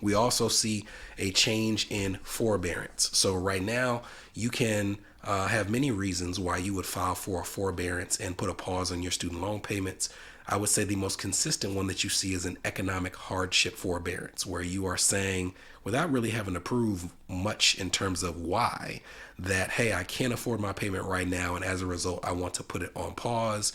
We also see a change in forbearance. So right now, you can have many reasons why you would file for a forbearance and put a pause on your student loan payments. I would say the most consistent one that you see is an economic hardship forbearance, where you are saying, without really having to prove much in terms of why, that, hey, I can't afford my payment right now, and as a result, I want to put it on pause.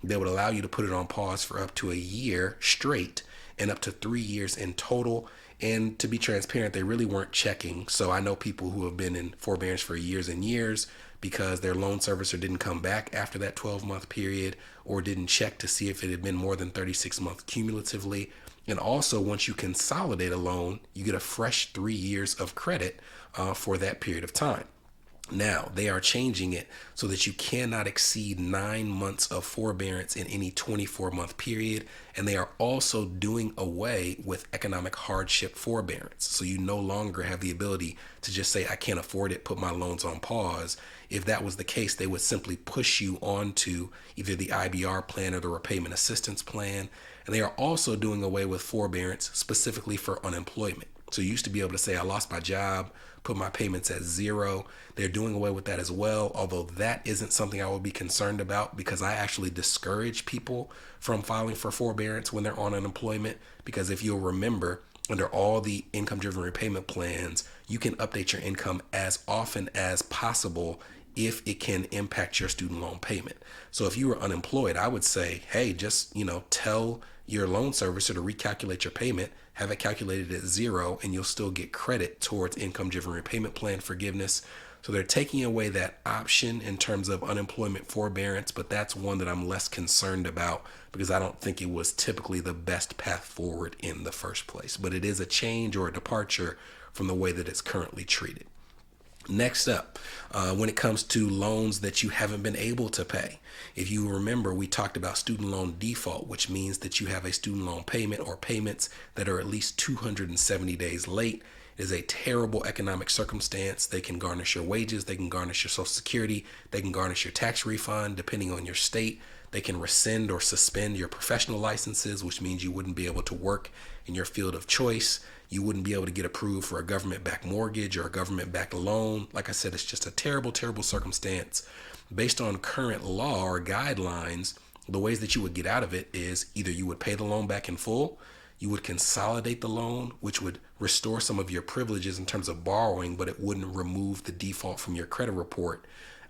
They would allow you to put it on pause for up to a year straight and up to 3 years in total. And to be transparent, they really weren't checking. So I know people who have been in forbearance for years and years because their loan servicer didn't come back after that 12-month period or didn't check to see if it had been more than 36 months cumulatively. And also, once you consolidate a loan, you get a fresh 3 years of credit for that period of time. Now, they are changing it so that you cannot exceed 9 months of forbearance in any 24-month period. And they are also doing away with economic hardship forbearance. So you no longer have the ability to just say, I can't afford it, put my loans on pause. If that was the case, they would simply push you onto either the IBR plan or the repayment assistance plan. And they are also doing away with forbearance specifically for unemployment. So you used to be able to say, I lost my job, put my payments at zero. They're doing away with that as well, although that isn't something I would be concerned about because I actually discourage people from filing for forbearance when they're on unemployment. Because if you'll remember, under all the income-driven repayment plans, you can update your income as often as possible if it can impact your student loan payment. So if you were unemployed, I would say, hey, just, tell your loan servicer to recalculate your payment, have it calculated at zero, and you'll still get credit towards income-driven repayment plan forgiveness. So they're taking away that option in terms of unemployment forbearance, but that's one that I'm less concerned about because I don't think it was typically the best path forward in the first place. But it is a change or a departure from the way that it's currently treated. Next up, when it comes to loans that you haven't been able to pay, if you remember, we talked about student loan default, which means that you have a student loan payment or payments that are at least 270 days late. It is a terrible economic circumstance. They can garnish your wages, they can garnish your Social Security, they can garnish your tax refund, depending on your state. They can rescind or suspend your professional licenses, which means you wouldn't be able to work in your field of choice. You wouldn't be able to get approved for a government-backed mortgage or a government-backed loan. Like I said, it's just a terrible, terrible circumstance. Based on current law or guidelines, the ways that you would get out of it is either you would pay the loan back in full, you would consolidate the loan, which would restore some of your privileges in terms of borrowing, but it wouldn't remove the default from your credit report.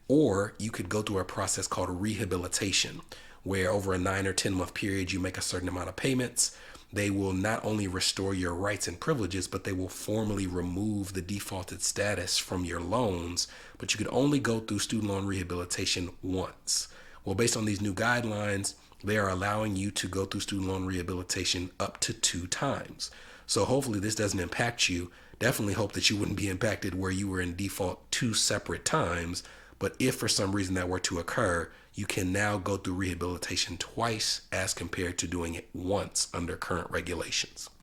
Or you could go through a process called rehabilitation, where over a 9 or 10 month period, you make a certain amount of payments. They will not only restore your rights and privileges, but they will formally remove the defaulted status from your loans. But you could only go through student loan rehabilitation once. Well, based on these new guidelines, they are allowing you to go through student loan rehabilitation up to 2 times. So hopefully this doesn't impact you. Definitely hope that you wouldn't be impacted where you were in default 2 separate times. But if for some reason that were to occur, you can now go through rehabilitation twice as compared to doing it once under current regulations.